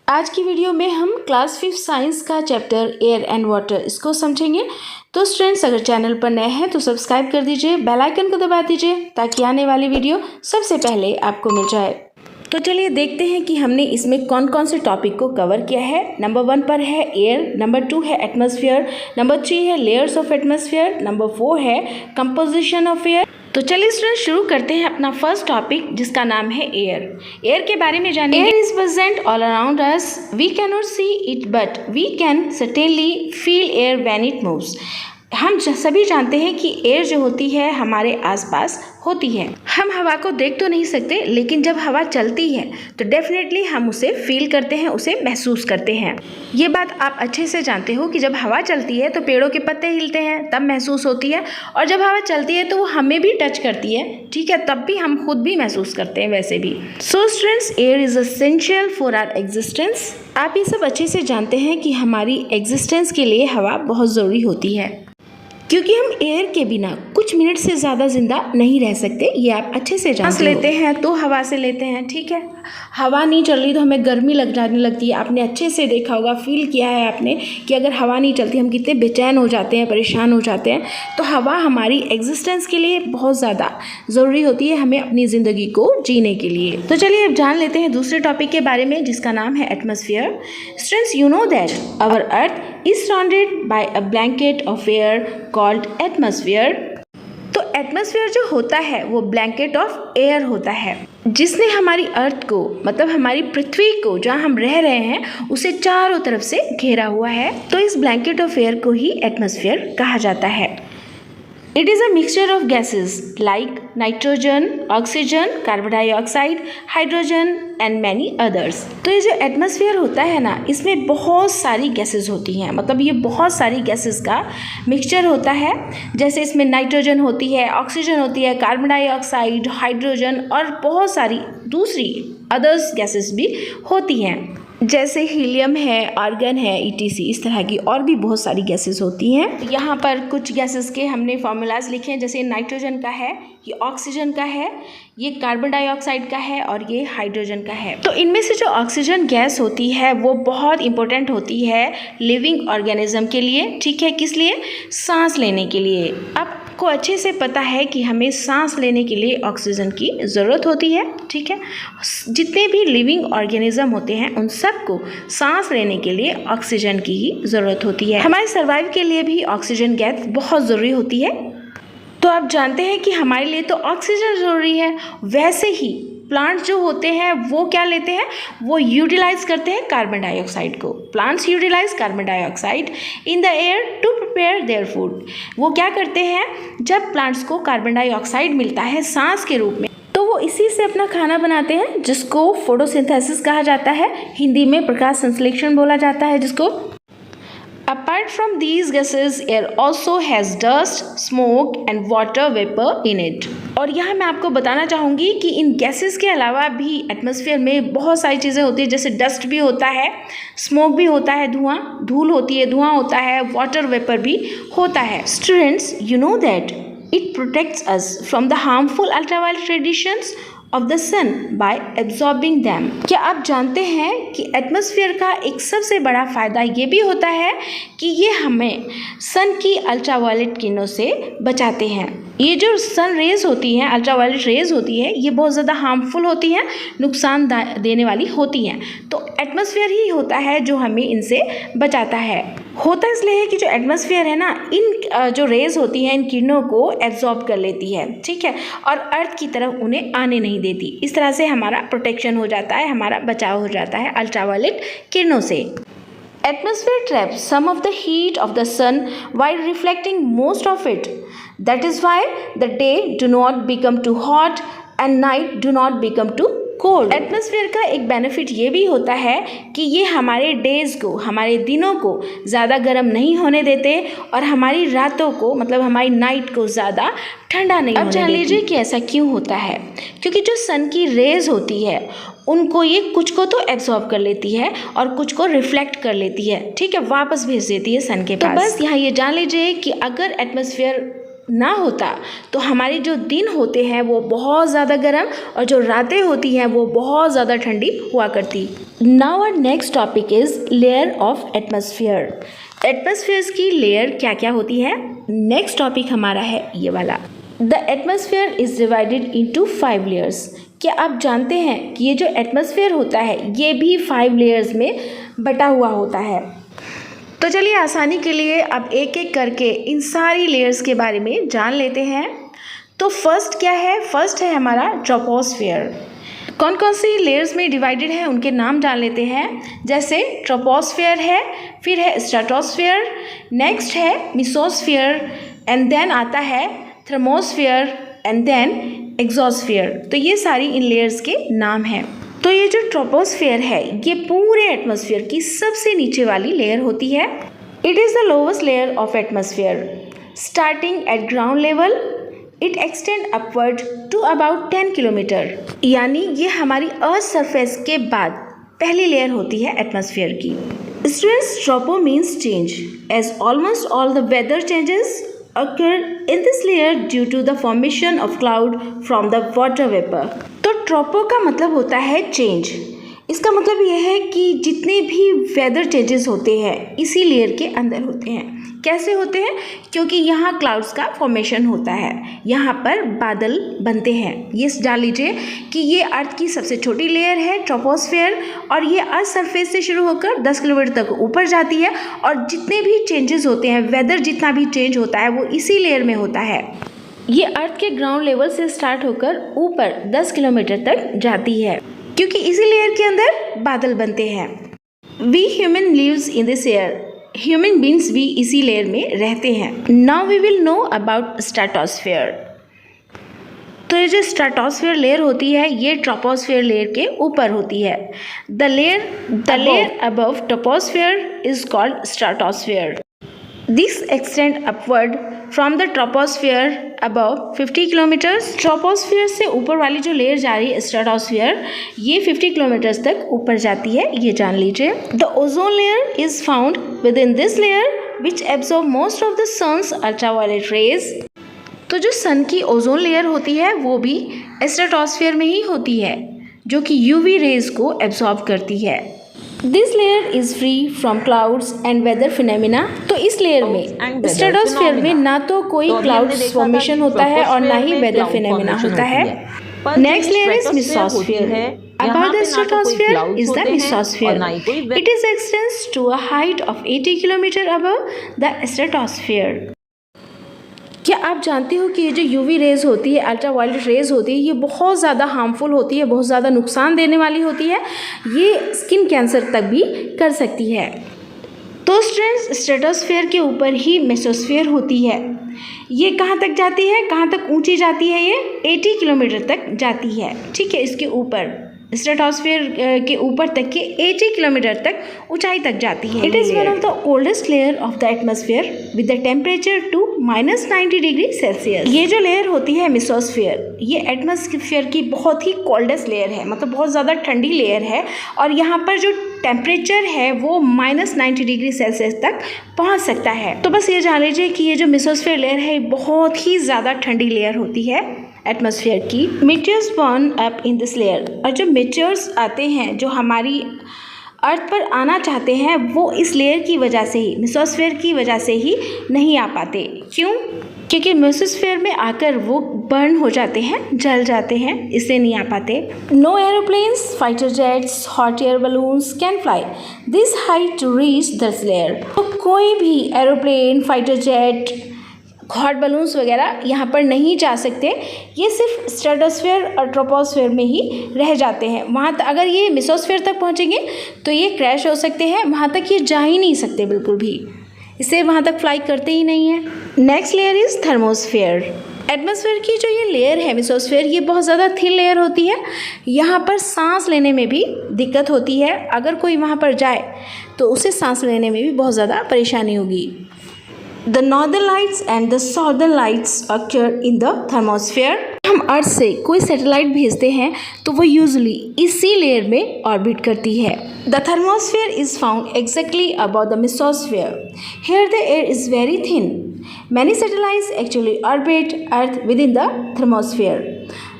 आज की वीडियो में हम क्लास 5 साइंस का चैप्टर एयर एंड वाटर इसको समझेंगे। तो स्टूडेंट्स, अगर चैनल पर नए हैं तो सब्सक्राइब कर दीजिए, बेल आइकन को दबा दीजिए ताकि आने वाली वीडियो सबसे पहले आपको मिल जाए। तो चलिए देखते हैं कि हमने इसमें कौन कौन से टॉपिक को कवर किया है। नंबर 1 पर है एयर, नंबर 2 है एटमॉस्फेयर, नंबर 3 है लेयर्स ऑफ एटमॉस्फेयर, नंबर 4 है कंपोजिशन ऑफ एयर। तो चलिए स्टूडेंट शुरू करते हैं अपना फर्स्ट टॉपिक जिसका नाम है एयर। एयर के बारे में जानेंगे। Air is present all around us, we can not see it but we can certainly feel air when it moves. हम सभी जानते हैं कि एयर जो होती है हमारे आसपास होती है। हम हवा को देख तो नहीं सकते, लेकिन जब हवा चलती है तो डेफिनेटली हम उसे फील करते हैं, उसे महसूस करते हैं। ये बात आप अच्छे से जानते हो कि जब हवा चलती है तो पेड़ों के पत्ते हिलते हैं, तब महसूस होती है, और जब हवा चलती है तो वो हमें भी टच करती है, ठीक है, तब भी हम खुद भी महसूस करते हैं वैसे भी। So students, air is essential for our existence. आप ये सब अच्छे से जानते हैं कि हमारी एग्जिस्टेंस के लिए हवा बहुत ज़रूरी होती है, क्योंकि हम एयर के बिना कुछ मिनट से ज़्यादा जिंदा नहीं रह सकते। ये आप अच्छे से जानते हो। लेते हैं तो हवा से लेते हैं, ठीक है। हवा नहीं चल रही तो हमें गर्मी लग जाने लगती है। आपने अच्छे से देखा होगा, फील किया है आपने कि अगर हवा नहीं चलती हम कितने बेचैन हो जाते हैं, परेशान हो जाते हैं। तो हवा हमारी एग्जिस्टेंस के लिए बहुत ज़्यादा ज़रूरी होती है, हमें अपनी ज़िंदगी को जीने के लिए। तो चलिए अब जान लेते हैं दूसरे टॉपिक के बारे में जिसका नाम है atmosphere. Students, you know that our earth is surrounded by a blanket of air called atmosphere. तो एटमॉस्फेयर जो होता है वो ब्लैंकेट ऑफ एयर होता है, जिसने हमारी अर्थ को, मतलब हमारी पृथ्वी को, जहाँ हम रह रहे हैं, उसे चारों तरफ से घेरा हुआ है। तो इस ब्लैंकेट ऑफ एयर को ही एटमॉस्फेयर कहा जाता है। It is a mixture of gases like nitrogen, oxygen, carbon dioxide, hydrogen and many others। तो ये जो एटमॉस्फेयर होता है ना, इसमें बहुत सारी गैसेस होती हैं, मतलब ये बहुत सारी गैसेस का मिक्सचर होता है। जैसे इसमें नाइट्रोजन होती है, ऑक्सीजन होती है, कार्बन डाइऑक्साइड, हाइड्रोजन और बहुत सारी दूसरी अदर्स गैसेस भी होती हैं, जैसे हीलियम है, आर्गन है, ETC, इस तरह की और भी बहुत सारी गैसेस होती हैं। यहाँ पर कुछ गैसेस के हमने फॉर्मूलाज लिखे हैं, जैसे नाइट्रोजन का है, ये ऑक्सीजन का है, ये कार्बन डाइऑक्साइड का है और ये हाइड्रोजन का है। तो इनमें से जो ऑक्सीजन गैस होती है वो बहुत इंपॉर्टेंट होती है लिविंग ऑर्गेनिज्म के लिए, ठीक है। किस लिए? सांस लेने के लिए। आपको अच्छे से पता है कि हमें सांस लेने के लिए ऑक्सीजन की ज़रूरत होती है, ठीक है। जितने भी लिविंग ऑर्गेनिज्म होते हैं उन सबको सांस लेने के लिए ऑक्सीजन की ही ज़रूरत होती है। हमारे सर्वाइव के लिए भी ऑक्सीजन गैस बहुत ज़रूरी होती है। तो आप जानते हैं कि हमारे लिए तो ऑक्सीजन ज़रूरी है, वैसे ही प्लांट्स जो होते हैं वो क्या लेते हैं, वो यूटिलाइज करते हैं कार्बन डाइऑक्साइड को। Plants utilise carbon dioxide in the air to prepare their food. वो क्या करते हैं, जब प्लांट्स को कार्बन डाइऑक्साइड मिलता है सांस के रूप में, तो वो इसी से अपना खाना बनाते हैं, जिसको फोटोसिंथेसिस कहा जाता है, हिंदी में प्रकाश संश्लेषण बोला जाता है जिसको। Apart from these gases, air also has dust, smoke and water vapor in it। और यहाँ मैं आपको बताना चाहूँगी कि इन गैसेस के अलावा भी एटमॉस्फेयर में बहुत सारी चीज़ें होती है, जैसे डस्ट भी होता है, स्मोक भी होता है, धूल होती है, धुआं होता है, वाटर वेपर भी होता है। Students, you know that it protects us from the harmful ultraviolet radiations of the sun by absorbing them. क्या आप जानते हैं कि एटमॉस्फेयर का एक सबसे बड़ा फ़ायदा ये भी होता है कि ये हमें सन की अल्ट्रावायलेट किरणों से बचाते हैं। ये जो सन रेज होती हैं, अल्ट्रावायलेट रेज होती है, ये बहुत ज़्यादा हार्मफुल होती हैं, नुकसान देने वाली होती हैं। तो एटमॉस्फेयर ही होता है जो हमें इनसे बचाता है। होता इसलिए है कि जो एटमॉस्फेयर है ना, इन जो रेज होती हैं, इन किरणों को एब्जॉर्ब कर लेती है, ठीक है, और अर्थ की तरफ उन्हें आने नहीं देती। इस तरह से हमारा प्रोटेक्शन हो जाता है, हमारा बचाव हो जाता है अल्ट्रावायलेट किरणों से। Atmosphere traps some of the heat of the sun while reflecting most of it. That is why the day do not become too hot and night do not become too cold. Atmosphere का एक benefit ये भी होता है कि ये हमारे days को, हमारे दिनों को ज़्यादा गर्म नहीं होने देते और हमारी रातों को, मतलब हमारी नाइट को ज़्यादा ठंडा नहीं होने देते। अब जान लीजिए कि ऐसा क्यों होता है, क्योंकि जो सन की रेज होती है उनको ये कुछ को तो एब्जॉर्ब कर लेती है और कुछ को रिफ्लेक्ट कर लेती है, ठीक है, वापस भेज देती है सन के पास। तो बस यहाँ ये जान लीजिए कि अगर एटमॉस्फेयर ना होता तो हमारे जो दिन होते हैं वो बहुत ज़्यादा गर्म और जो रातें होती हैं वो बहुत ज़्यादा ठंडी हुआ करती। Now our next topic is layer of atmosphere. Atmosphere की लेयर क्या क्या होती है, नेक्स्ट टॉपिक हमारा है ये वाला। The atmosphere is divided into 5 layers. क्या आप जानते हैं कि ये जो एटमॉस्फेयर होता है ये भी 5 लेयर्स में बटा हुआ होता है। तो चलिए आसानी के लिए अब एक एक करके इन सारी लेयर्स के बारे में जान लेते हैं। तो फर्स्ट क्या है, फर्स्ट है हमारा ट्रोपोस्फियर। कौन कौन सी लेयर्स में डिवाइडेड है उनके नाम जान लेते हैं। जैसे ट्रोपोस्फियर है, फिर है स्ट्राटोस्फियर, नेक्स्ट है मिसोस्फियर, एंड देन आता है थर्मोस्फियर एंड देन एक्सोस्फियर। तो ये सारी इन लेयर्स के नाम हैं। तो ये जो ट्रोपोस्फियर है ये पूरे एटमॉस्फेयर की सबसे नीचे वाली लेयर होती है। It is the lowest layer of atmosphere starting at ground level. It extend upward to about 10 kilometre. यानी ये हमारी अर्थ सरफेस के बाद पहली लेयर होती है एटमॉस्फेयर की। Students, tropo means change as almost all the weather changes occur in this layer due to the formation of cloud from the water vapor। तो ट्रोपो का मतलब होता है चेंज। इसका मतलब यह है कि जितने भी वेदर चेंजेस होते हैं इसी लेयर के अंदर होते हैं। कैसे होते हैं, क्योंकि यहाँ क्लाउड्स का फॉर्मेशन होता है, यहाँ पर बादल बनते हैं। ये जान लीजिए कि ये अर्थ की सबसे छोटी लेयर है ट्रोपोस्फियर, और ये अर्थ सरफेस से शुरू होकर 10 किलोमीटर तक ऊपर जाती है, और जितने भी चेंजेस होते हैं, वेदर जितना भी चेंज होता है वो इसी लेयर में होता है। ये अर्थ के ग्राउंड लेवल से स्टार्ट होकर ऊपर 10 किलोमीटर तक जाती है, क्योंकि इसी लेयर के अंदर बादल बनते हैं। We human lives in this air. Human beings भी इसी लेयर में रहते हैं। Now we will know about stratosphere. तो ये जो स्ट्राटोस्फियर लेयर होती है ये ट्रोपोस्फियर लेयर के ऊपर होती है। The layer above troposphere is called stratosphere. This extend upward from the troposphere above 50 kilometres. Troposphere से ऊपर वाली जो लेयर जा रही है स्ट्राटोस्फियर, ये 50 किलोमीटर्स तक ऊपर जाती है, ये जान लीजिए। The ozone layer is found within this layer which absorb most of the sun's ultraviolet rays. तो जो सन की ओजोन लेयर होती है वो भी स्ट्राटोस्फियर में ही होती है, जो कि यूवी रेज को एब्जॉर्ब करती है। This layer is free from clouds and weather phenomena. तो इस लेयर में स्ट्रेटोस्फीयर में ना तो कोई क्लाउड्स फॉर्मेशन होता है और ना ही वेदर फिनोमिना होता है। Next layer is mesosphere. Above the stratosphere is the mesosphere. It is extends to a height of 80 km above the stratosphere. क्या आप जानते हो कि ये जो यूवी रेज होती है, अल्ट्रावायलेट रेज होती है, ये बहुत ज़्यादा हार्मफुल होती है, बहुत ज़्यादा नुकसान देने वाली होती है। ये स्किन कैंसर तक भी कर सकती है। तो स्टूडेंट्स, स्ट्रेटोस्फीयर के ऊपर ही मेसोस्फीयर होती है। ये कहाँ तक जाती है, कहाँ तक ऊंची जाती है, ये 80 किलोमीटर तक जाती है। ठीक है, इसके ऊपर स्ट्रेटोस्फीयर के ऊपर तक के 80 किलोमीटर तक ऊंचाई तक जाती है। It is one of the oldest layer of the atmosphere with the temperature to -90 degree Celsius. ये जो लेयर होती है मेसोस्फीयर, ये एटमॉस्फेयर की बहुत ही कोल्डेस्ट लेयर है, मतलब बहुत ज़्यादा ठंडी लेयर है, और यहाँ पर जो टेम्परेचर है वो -90 डिग्री सेल्सियस तक पहुँच सकता है। तो बस ये जान लीजिए कि ये जो मेसोस्फीयर लेयर है बहुत ही ज़्यादा ठंडी लेयर होती है एटमॉस्फेयर की। मीटियर्स burn up in this layer. और जो मीटियर्स आते हैं, जो हमारी अर्थ पर आना चाहते हैं, वो इस लेयर की वजह से ही, मेसोस्फीयर की वजह से ही नहीं आ पाते। क्यों? क्योंकि मेसोस्फीयर में आकर वो बर्न हो जाते हैं, जल जाते हैं, इससे नहीं आ पाते। No aeroplanes, fighter jets, hot air balloons can fly this height to reach this layer. तो कोई भी aeroplane, fighter jet, hot balloons वगैरह यहाँ पर नहीं जा सकते। ये सिर्फ स्ट्रेटोस्फीयर और ट्रोपोस्फीयर में ही रह जाते हैं। वहाँ तक अगर ये मेसोस्फीयर तक पहुँचेंगे तो ये क्रैश हो सकते हैं, वहाँ तक ये जा ही नहीं सकते बिल्कुल भी, इससे वहाँ तक फ्लाई करते ही नहीं है। Next layer is thermosphere. Atmosphere की जो ये लेयर है मेसोस्फीयर, ये बहुत ज़्यादा थिन लेयर होती है। यहाँ पर सांस लेने में भी दिक्कत होती है। अगर कोई वहाँ पर जाए तो उसे सांस लेने में भी बहुत ज़्यादा परेशानी होगी। The northern lights and the southern lights occur in the thermosphere। हम अर्थ से कोई सैटेलाइट भेजते हैं तो वो यूजुअली इसी लेयर में ऑर्बिट करती है। The thermosphere is found exactly above the mesosphere. Here the air is very thin Many satellites actually orbit Earth within the thermosphere.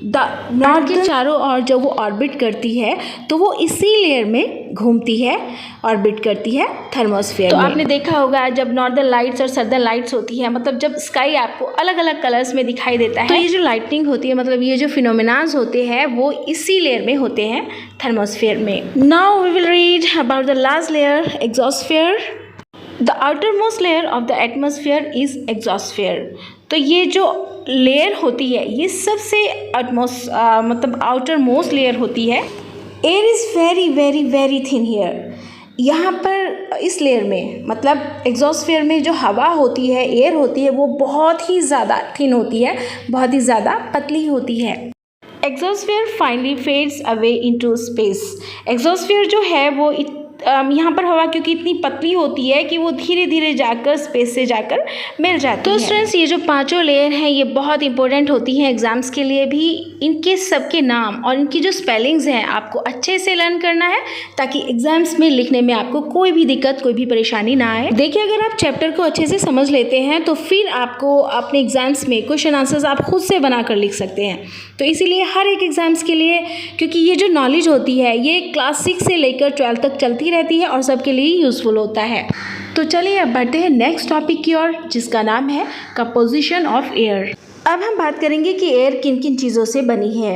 North के चारों ओर जब वो ऑर्बिट करती है तो वो इसी लेयर में घूमती है, ऑर्बिट करती है थर्मोस्फेयर। तो आपने देखा होगा जब नॉर्दर्न लाइट्स और सदर्न लाइट्स होती है, मतलब जब स्काई आपको अलग अलग कलर्स में दिखाई देता है, तो ये जो लाइटनिंग होती है, मतलब ये जो फिनोमेनाज होते हैं वो इसी लेयर में होते हैं, थर्मोस्फेयर में। Now we will read about the last layer, exosphere. The outermost layer of the atmosphere is exosphere. तो ये जो लेयर होती है ये सबसे मतलब आउटर मोस्ट लेयर होती है। Air is very very very thin here. यहाँ पर इस लेयर में, मतलब एग्जॉस्फेयर में जो हवा होती है, एयर होती है, वो बहुत ही ज़्यादा थिन होती है, बहुत ही ज़्यादा पतली होती है। Exosphere finally fades away into space. Exosphere जो है वो यहाँ पर हवा क्योंकि इतनी पतली होती है कि वो धीरे धीरे जाकर स्पेस से जाकर मिल जाती है। तो स्टूडेंट्स, ये जो पांचों लेयर हैं ये बहुत इंपॉर्टेंट होती हैं एग्जाम्स के लिए भी। इनके सबके नाम और इनकी जो स्पेलिंग्स हैं आपको अच्छे से लर्न करना है ताकि एग्जाम्स में लिखने में आपको कोई भी दिक्कत, कोई भी परेशानी ना आए। देखिए, अगर आप चैप्टर को अच्छे से समझ लेते हैं तो फिर आपको अपने एग्जाम्स में क्वेश्चन आंसर्स आप खुद से बना कर लिख सकते हैं। तो इसीलिए हर एक एग्जाम्स के लिए, क्योंकि ये जो नॉलेज होती है ये क्लास 6 से लेकर 12 तक चलती रहती है और सबके लिए यूज़फुल होता है। तो चलिए अब बढ़ते हैं नेक्स्ट टॉपिक की ओर, जिसका नाम है कंपोजिशन ऑफ एयर। अब हम बात करेंगे कि एयर किन किन चीज़ों से बनी है।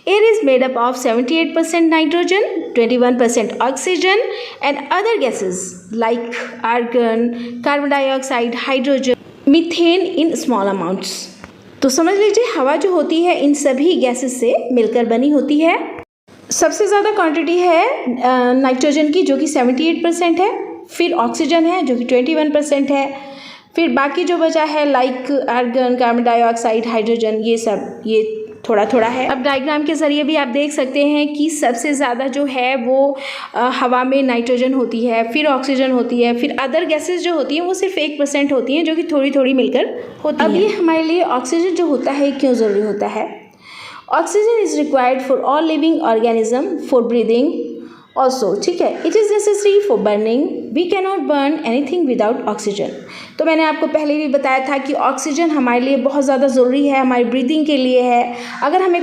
Air is made up of 78% nitrogen, 21% oxygen and other gases like argon, carbon dioxide, hydrogen, methane in small amounts. तो समझ लीजिए हवा जो होती है इन सभी गैसेस से मिलकर बनी होती है। सबसे ज़्यादा क्वांटिटी है नाइट्रोजन की जो कि 78% है, फिर ऑक्सीजन है जो कि 21% है, फिर बाकी जो बचा है like argon, carbon dioxide, hydrogen, ये सब ये थोड़ा थोड़ा है। अब डायग्राम के ज़रिए भी आप देख सकते हैं कि सबसे ज़्यादा जो है वो हवा में नाइट्रोजन होती है, फिर ऑक्सीजन होती है, फिर अदर गैसेस जो होती हैं वो सिर्फ 1% होती हैं जो कि थोड़ी थोड़ी मिलकर होती हैं। अब ये हमारे लिए ऑक्सीजन जो होता है क्यों ज़रूरी होता है? Oxygen is required for all living organism for breathing also, ठीक है। It is necessary for burning, we can not burn anything without oxygen. तो मैंने आपको पहले भी बताया था कि ऑक्सीजन हमारे लिए बहुत ज़्यादा ज़रूरी है, हमारी ब्रीदिंग के लिए है। अगर हमें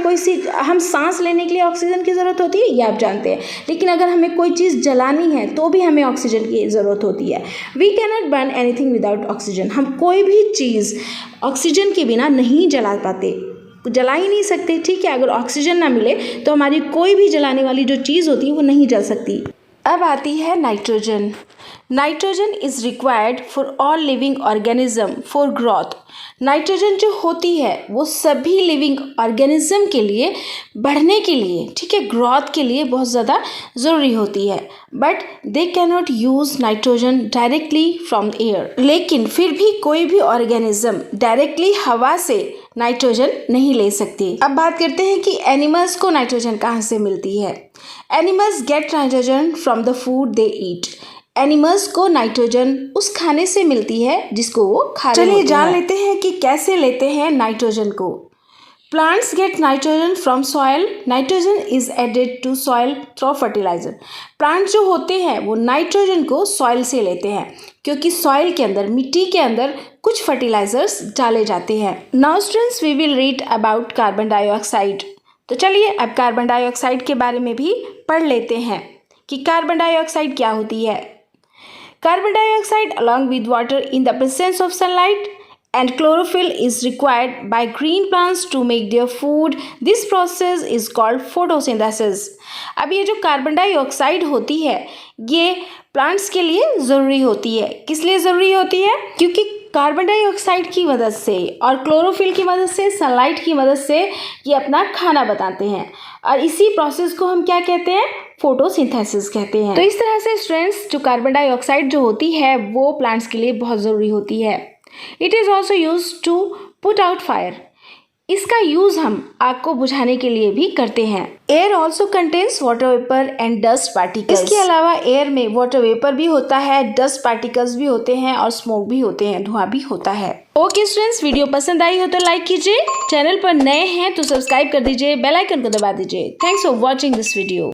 हम सांस लेने के लिए ऑक्सीजन की ज़रूरत होती है, ये आप जानते हैं, लेकिन अगर हमें कोई चीज़ जलानी है तो भी हमें ऑक्सीजन की ज़रूरत होती है। We can not burn anything without oxygen. हम कोई भी चीज़ ऑक्सीजन के बिना नहीं जला पाते, जला ही नहीं सकते, ठीक है। अगर ऑक्सीजन ना मिले तो हमारी कोई भी जलाने वाली जो चीज़ होती है वो नहीं जल सकती। अब आती है nitrogen. Nitrogen is required for all living organism for growth. Nitrogen जो होती है वो सभी लिविंग ऑर्गेनिज्म के लिए बढ़ने के लिए, ठीक है, ग्रोथ के लिए बहुत ज़्यादा ज़रूरी होती है। But they can not use nitrogen directly from air. लेकिन फिर भी कोई भी ऑर्गेनिज्म डायरेक्टली हवा से नाइट्रोजन नहीं ले सकती। अब बात करते हैं कि एनिमल्स को नाइट्रोजन कहाँ से मिलती है। Animals gate nitrogen from the food they eat. Animals को नाइट्रोजन उस खाने से मिलती है जिसको वो खा रहे होते हैं। चलिए जान लेते हैं कि कैसे लेते हैं नाइट्रोजन को। Plants get nitrogen from soil. Nitrogen is added to soil through fertiliser. Plant जो होते हैं वो नाइट्रोजन को सॉइल से लेते हैं क्योंकि सॉइल के अंदर, मिट्टी के अंदर कुछ फर्टिलाइजर्स डाले जाते हैं। Now students, we will read about carbon dioxide. तो चलिए अब कार्बन डाइऑक्साइड के बारे में भी पढ़ लेते हैं कि कार्बन डाइऑक्साइड क्या होती है। Carbon dioxide along with water in the presence of sunlight and chlorophyll is required by green plants to make their food. This process is called photosynthesis. अब ये जो कार्बन डाइऑक्साइड होती है ये प्लांट्स के लिए ज़रूरी होती है। किस लिए ज़रूरी होती है? क्योंकि कार्बन डाइऑक्साइड की मदद से और क्लोरोफिल की मदद से, सनलाइट की मदद से ये अपना खाना बनाते हैं और इसी प्रोसेस को हम क्या कहते हैं? फोटोसिंथेसिस कहते हैं। तो इस तरह से स्टूडेंट्स जो कार्बन डाइऑक्साइड जो होती है वो प्लांट्स के लिए बहुत ज़रूरी होती है। It is also use to put out fire. इसका यूज़ हम आग को बुझाने के लिए भी करते हैं। Air also contains water vapour and dust particles. इसके अलावा एयर में वाटर वेपर भी होता है, डस्ट पार्टिकल्स भी होते हैं और स्मोक भी होते हैं, धुआं भी होता है। ओके स्टूडेंट्स, वीडियो पसंद आई हो तो लाइक कीजिए, चैनल पर नए हैं तो सब्सक्राइब कर दीजिए, बेल आइकन को दबा दीजिए। Thanks for watching this video.